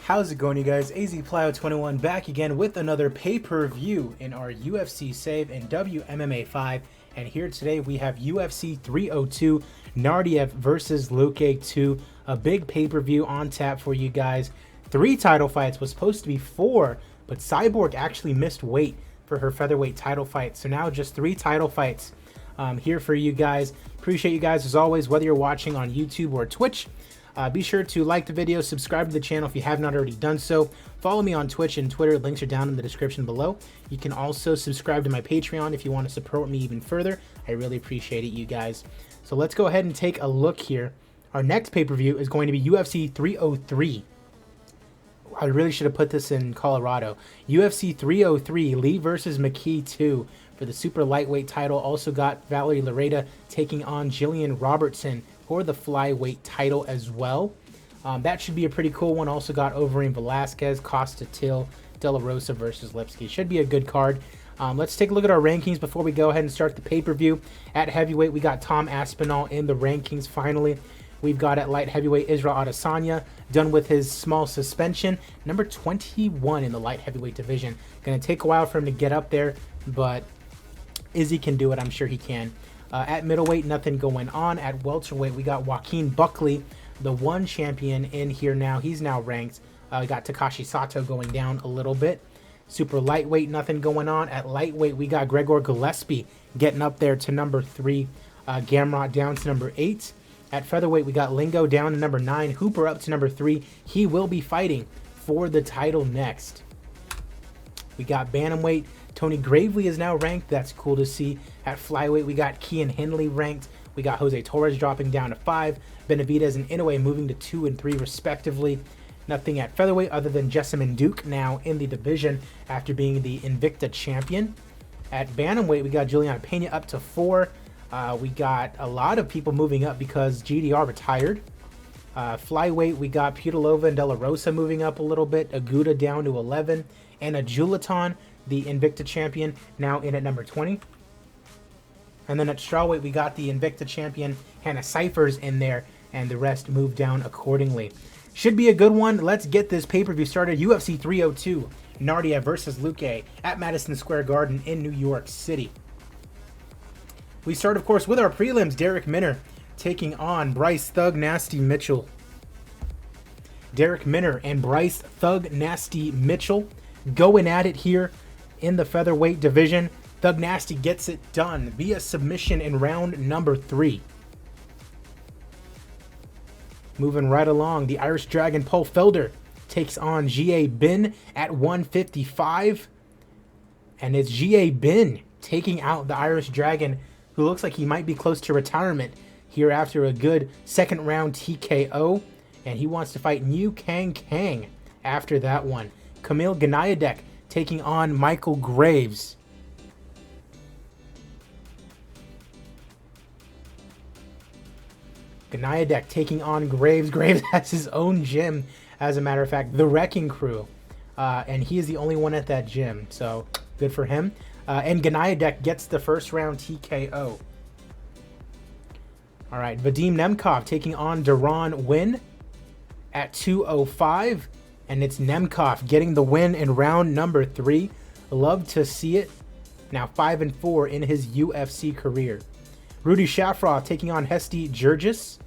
How's it going, you guys? AZPlyo21 back again with another pay-per-view in our UFC save in WMMA 5. And here today we have UFC 302, NAURDIEV versus LUQUE 2. A big pay-per-view on tap for you guys. 3 title fights, was supposed to be 4, but Cyborg actually missed weight for her featherweight title fight. So now just 3 title fights here for you guys. Appreciate you guys as always, whether you're watching on YouTube or Twitch. Be sure to like the video, subscribe to the channel if you have not already done so. Follow me on Twitch and Twitter. Links are down in the description below. You can also subscribe to my Patreon if you want to support me even further. I really appreciate it, you guys. So let's go ahead and take a look here. Our next pay-per-view is going to be UFC 303. I really should have put this in Colorado. UFC 303, Lee versus McKee 2 for the super lightweight title. Also got Valerie Lareda taking on Jillian Robertson for the flyweight title as well. That should be a pretty cool one. Also got Overeem Velasquez, Costa Till, De La Rosa versus Lipsky. Should be a good card. Let's take a look at our rankings before we go ahead and start the pay-per-view. At heavyweight, we got Tom Aspinall in the rankings finally. We've got at light heavyweight Israel Adesanya, done with his small suspension. Number 21 in the light heavyweight division. Going to take a while for him to get up there, but Izzy can do it. I'm sure he can. At middleweight, nothing going on. At welterweight, we got Joaquin Buckley, the one champion in here now. He's now ranked. We got Takashi Sato going down a little bit. Super lightweight, nothing going on. At lightweight, we got Gregor Gillespie getting up there to number 3. Gamrot down to number 8. At featherweight, we got Lingo down to number 9. Hooper up to number 3. He will be fighting for the title next. We got bantamweight. Tony Gravely is now ranked. That's cool to see. At flyweight, we got Kian Henley ranked. We got Jose Torres dropping down to 5. Benavidez and Inoue moving to 2 and 3 respectively. Nothing at featherweight other than Jessamyn Duke now in the division after being the Invicta champion. At bantamweight, we got Juliana Pena up to 4. We got a lot of people moving up because GDR retired. Flyweight, we got Putilova and De La Rosa moving up a little bit. Aguda down to 11. And Julaton, the Invicta champion, now in at number 20. And then at strawweight, we got the Invicta champion Hannah Cyphers in there, and the rest moved down accordingly. Should be a good one. Let's get this pay-per-view started. UFC 302, NAURDIEV versus LUQUE at Madison Square Garden in New York City. We start, of course, with our prelims. Derek Minner taking on Bryce Thug Nasty Mitchell. Derek Minner and Bryce Thug Nasty Mitchell going at it here in the featherweight division. Thug Nasty gets it done via submission in round number 3. Moving right along, the Irish Dragon Paul Felder takes on G.A. Bin at 155. And it's G.A. Bin taking out the Irish Dragon, who looks like he might be close to retirement here after a good second round TKO. And he wants to fight New Kang Kang after that one. Kamil Gniadek taking on Michael Graves. Gniadek taking on Graves. Graves has his own gym, as a matter of fact, the Wrecking Crew. And he is the only one at that gym, so good for him. And Gniadek gets the first round TKO. All right, Vadim Nemkov taking on Deron Winn at 205. And it's Nemkov getting the win in round number 3. Love to see it. Now 5-4 in his UFC career. Rudy Shafroth taking on Hesti Jurgis.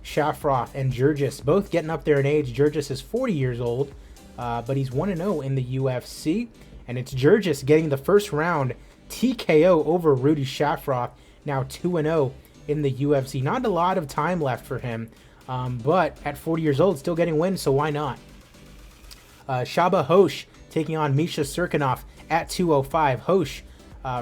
Shafroth and Jurgis both getting up there in age. Jurgis is 40 years old, but he's 1-0 in the UFC. And it's Jurgis getting the first round TKO over Rudy Shafroth. Now 2-0 in the UFC. Not a lot of time left for him, but at 40 years old, still getting wins, so why not? Shaba Hosh taking on Misha Serkinov at 205. Hosh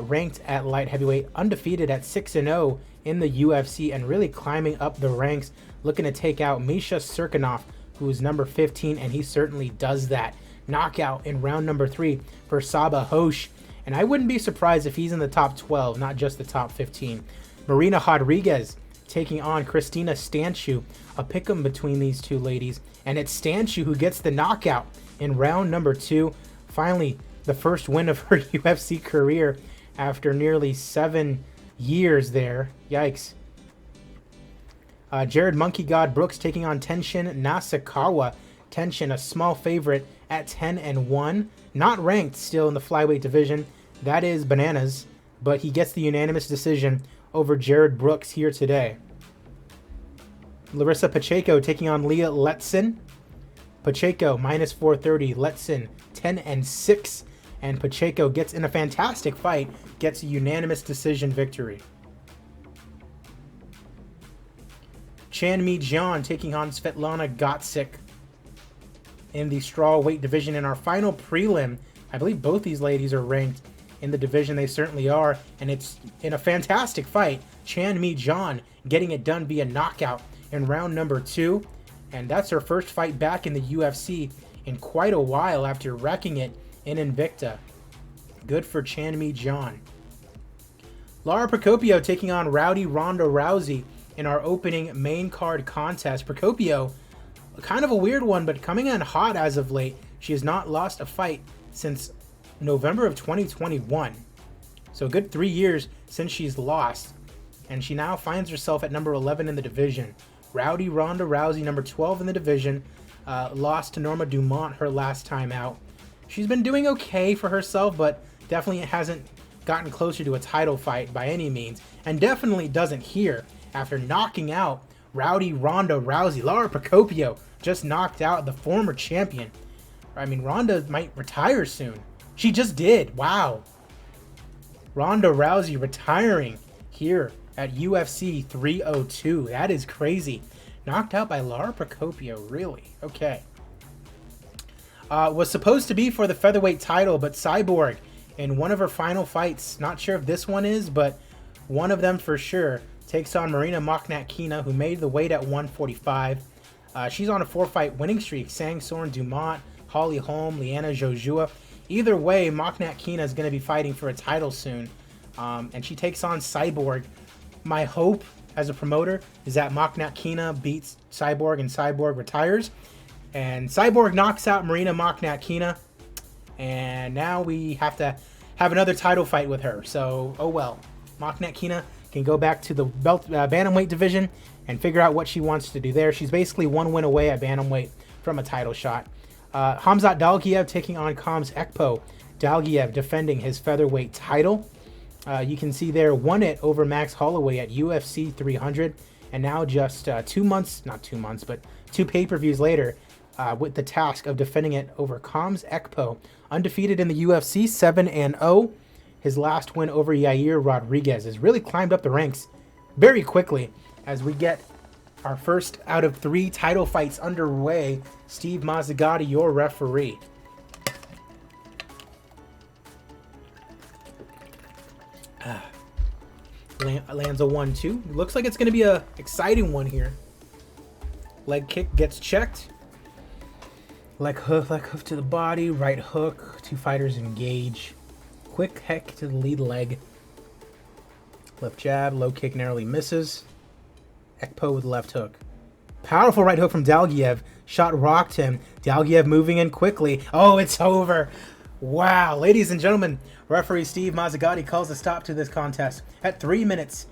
ranked at light heavyweight, undefeated at 6-0 in the UFC, and really climbing up the ranks, looking to take out Misha Serkinov, who is number 15, and he certainly does that. Knockout in round number 3 for Saba Hosh, and I wouldn't be surprised if he's in the top 12, not just the top 15. Marina Rodriguez taking on Christina Stanchu, a pick'em between these two ladies, and it's Stanchu who gets the knockout in round number 2. Finally, the first win of her UFC career after nearly 7 years there. Yikes. Jared Monkey God Brooks taking on Tenshin Nasukawa. Tension, a small favorite at 10-1. Not ranked still in the flyweight division. That is bananas. But he gets the unanimous decision over Jared Brooks here today. Larissa Pacheco taking on Leah Letson. Pacheco minus 430. Letson 10-6. And Pacheco gets in a fantastic fight. Gets a unanimous decision victory. Chan Mi Jian taking on Svetlana Gotsik in the strawweight division in our final prelim. I believe both these ladies are ranked in the division. They certainly are, and it's in a fantastic fight. Chan Mi Jian getting it done via knockout in round number 2, and that's her first fight back in the UFC in quite a while after wrecking it in Invicta. Good for Chan Mi Jian. Lara Procopio taking on Rowdy Ronda Rousey in our opening main card contest. Procopio, kind of a weird one, but coming in hot as of late. She has not lost a fight since November of 2021. So a good 3 years since she's lost. And she now finds herself at number 11 in the division. Rowdy Ronda Rousey, number 12 in the division. Lost to Norma Dumont her last time out. She's been doing okay for herself, but definitely hasn't gotten closer to a title fight by any means. And definitely doesn't here after knocking out Rowdy Ronda Rousey. Lara Procopio just knocked out the former champion. I mean, Ronda might retire soon. She just did. Wow. Ronda Rousey retiring here at UFC 302. That is crazy. Knocked out by Lara Procopio. Really? Okay. Was supposed to be for the featherweight title, but Cyborg in one of her final fights, not sure if this one is, but one of them for sure, takes on Marina Moknatkina, who made the weight at 145. She's on a 4-fight winning streak. Sang Sorn Dumont, Holly Holm, Liana Jojua. Either way, Moknatkina is going to be fighting for a title soon. And she takes on Cyborg. My hope as a promoter is that Moknatkina beats Cyborg and Cyborg retires. And Cyborg knocks out Marina Moknatkina. And now we have to have another title fight with her. So, oh well. Moknatkina can go back to the belt bantamweight division and figure out what she wants to do there. She's basically one win away at bantamweight from a title shot. Khamzat Dalgiev taking on Khams Ekpo. Dalgiev defending his featherweight title. You can see there, won it over Max Holloway at UFC 300. And now just 2 months, not 2 months, but 2 pay-per-views later, with the task of defending it over Khams Ekpo. Undefeated in the UFC, 7-0. His last win over Yair Rodriguez has really climbed up the ranks very quickly as we get our first out of 3 title fights underway. Steve Mazzagatti, your referee. Lands a 1-2. Looks like it's going to be an exciting one here. Leg kick gets checked. Leg hoof to the body. Right hook. 2 fighters engage. Quick kick to the lead leg. Left jab. Low kick narrowly misses. Ekpo with left hook. Powerful right hook from Dalgiev. Shot rocked him. Dalgiev moving in quickly. Oh, it's over. Wow. Ladies and gentlemen, referee Steve Mazzagatti calls a stop to this contest at 1 minute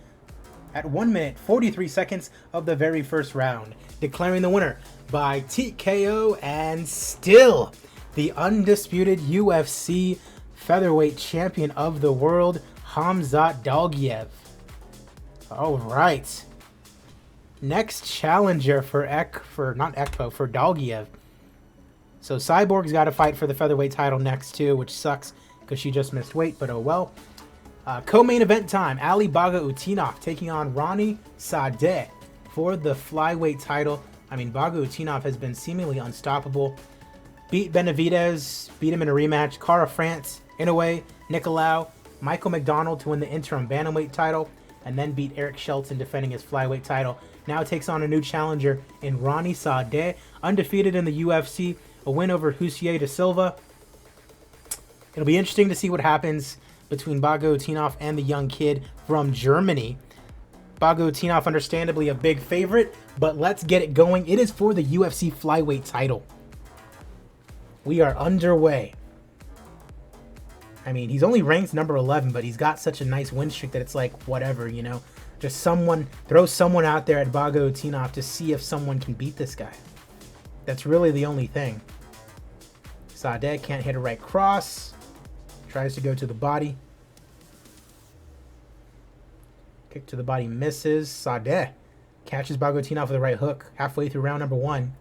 43 seconds of the very first round, declaring the winner by TKO and still the undisputed UFC featherweight champion of the world, Khamzat Dalgiev. All right. Next challenger for Dalgiev. So Cyborg's got to fight for the featherweight title next too, which sucks because she just missed weight, but oh well. Co-main event time. Ali Bagautinov taking on Ronnie Sadeh for the flyweight title. I mean, Bagautinov has been seemingly unstoppable. Beat Benavidez, beat him in a rematch. Cara France, Inoue, Nicolau, Michael McDonald to win the interim bantamweight title, and then beat Eric Shelton defending his flyweight title. Now takes on a new challenger in Ronnie Sadeh, undefeated in the UFC, a win over Hussier de Silva. It'll be interesting to see what happens between Bagautinov and the young kid from Germany. Bagautinov, understandably a big favorite, but let's get it going. It is for the UFC flyweight title. We are underway. I mean, he's only ranked number 11, but he's got such a nice win streak that it's like, whatever, you know. Just throw someone out there at Bagautinov to see if someone can beat this guy. That's really the only thing. Sadeh can't hit a right cross. Tries to go to the body. Kick to the body misses. Sadeh catches Bagotinov with a right hook halfway through round number 1.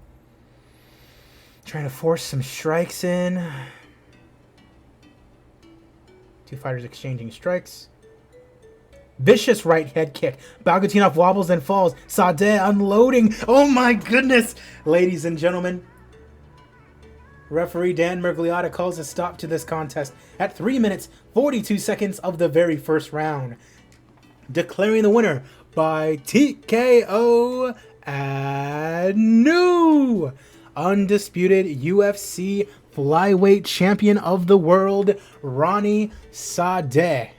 Trying to force some strikes in. Two fighters exchanging strikes. Vicious right head kick. Bagotinov wobbles and falls. Sadeh unloading. Oh my goodness. Ladies and gentlemen, referee Dan Mergliotta calls a stop to this contest at 3 minutes, 42 seconds of the very first round. Declaring the winner by TKO and new undisputed UFC flyweight champion of the world, Ronnie Sadeh.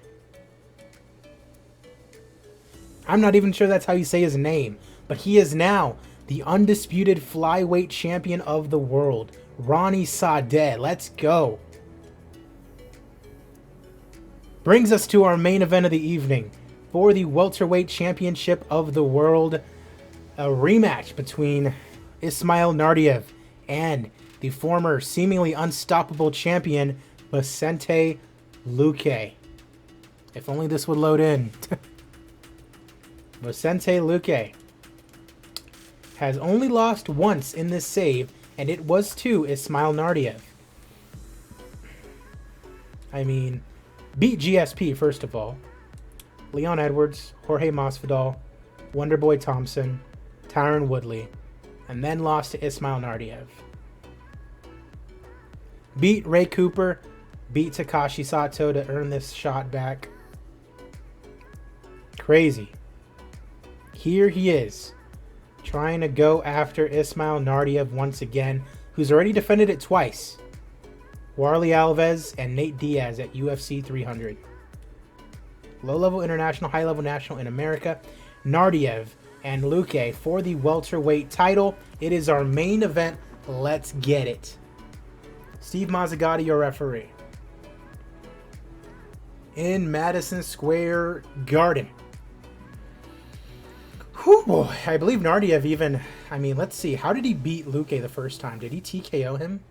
I'm not even sure that's how you say his name, but he is now the undisputed flyweight champion of the world, Ronnie Sadeh. Let's go. Brings us to our main event of the evening for the welterweight championship of the world. A rematch between ISMAIL NAURDIEV and the former seemingly unstoppable champion VICENTE LUQUE. If only this would load in. VICENTE LUQUE has only lost once in this save, and it was to ISMAIL NAURDIEV. I mean, beat GSP first of all. Leon Edwards, Jorge Masvidal, Wonderboy Thompson, Tyron Woodley, and then lost to ISMAIL NAURDIEV. Beat Ray Cooper, beat Takashi Sato to earn this shot back. Crazy. Here he is, trying to go after ISMAIL NAURDIEV once again, who's already defended it twice. Warley Alves and Nate Diaz at UFC 300. Low-level international, high-level national in America. NAURDIEV and LUQUE for the welterweight title. It is our main event. Let's get it. Steve Mazzagatti, your referee. In Madison Square Garden. Whew, boy. I believe NAURDIEV even... I mean, let's see. How did he beat LUQUE the first time? Did he TKO him?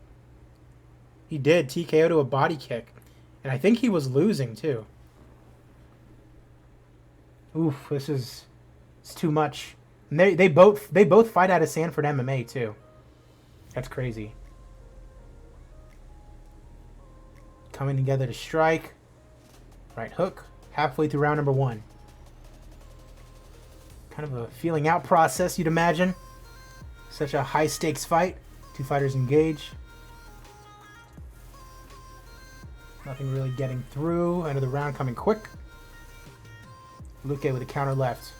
He did. TKO to a body kick. And I think he was losing, too. Oof, this is... It's too much. And they both fight out of Sanford MMA, too. That's crazy. Coming together to strike. Right hook. Halfway through round number 1. Kind of a feeling out process, you'd imagine. Such a high stakes fight. Two fighters engage. Nothing really getting through. End of the round coming quick. LUQUE with a counter left.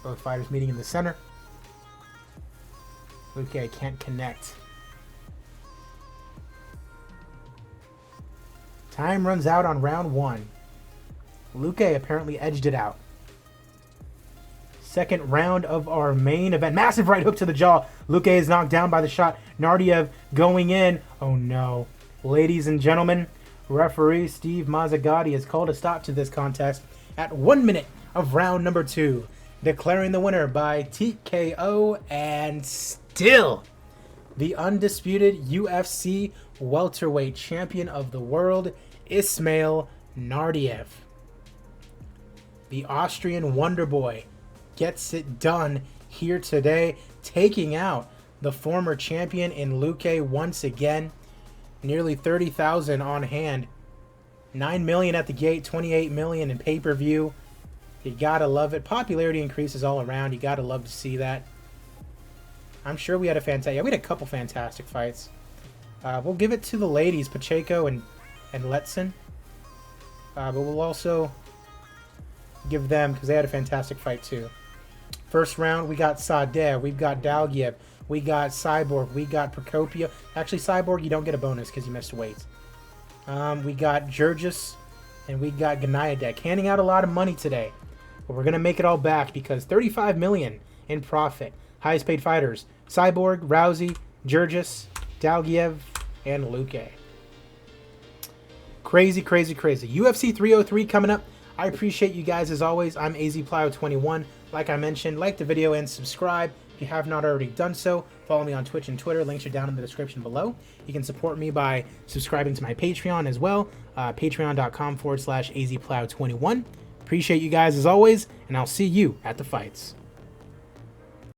Both fighters meeting in the center. LUQUE can't connect. Time runs out on round 1. LUQUE apparently edged it out. Second round of our main event. Massive right hook to the jaw. LUQUE is knocked down by the shot. NAURDIEV going in. Oh no. Ladies and gentlemen, referee Steve Mazzagatti has called a stop to this contest at 1 minute of round number 2. Declaring the winner by TKO and still the undisputed UFC welterweight champion of the world, ISMAIL NAURDIEV. The Austrian Wonderboy gets it done here today, taking out the former champion in LUQUE once again. Nearly 30,000 on hand. 9 million at the gate, 28 million in pay-per-view. You gotta love it. Popularity increases all around. You gotta love to see that. I'm sure we had a fantastic... Yeah, we had a couple fantastic fights. We'll give it to the ladies, Pacheco and Letson. But we'll also give them, because they had a fantastic fight too. First round, we got Sadeh, we've got Dalgiev, we got Cyborg, we got Procopio. Actually, Cyborg, you don't get a bonus because you missed weight. We got Jurgis, and we got Gniadek. Handing out a lot of money today. But we're going to make it all back because 35 million in profit. Highest paid fighters, Cyborg, Rousey, Jurgis, Dalgiev, and LUQUE. Crazy, crazy, crazy. UFC 303 coming up. I appreciate you guys as always. I'm AZPlyo21. Like I mentioned, like the video and subscribe. If you have not already done so, follow me on Twitch and Twitter. Links are down in the description below. You can support me by subscribing to my Patreon as well, patreon.com/azplow21. Appreciate you guys as always, and I'll see you at the fights.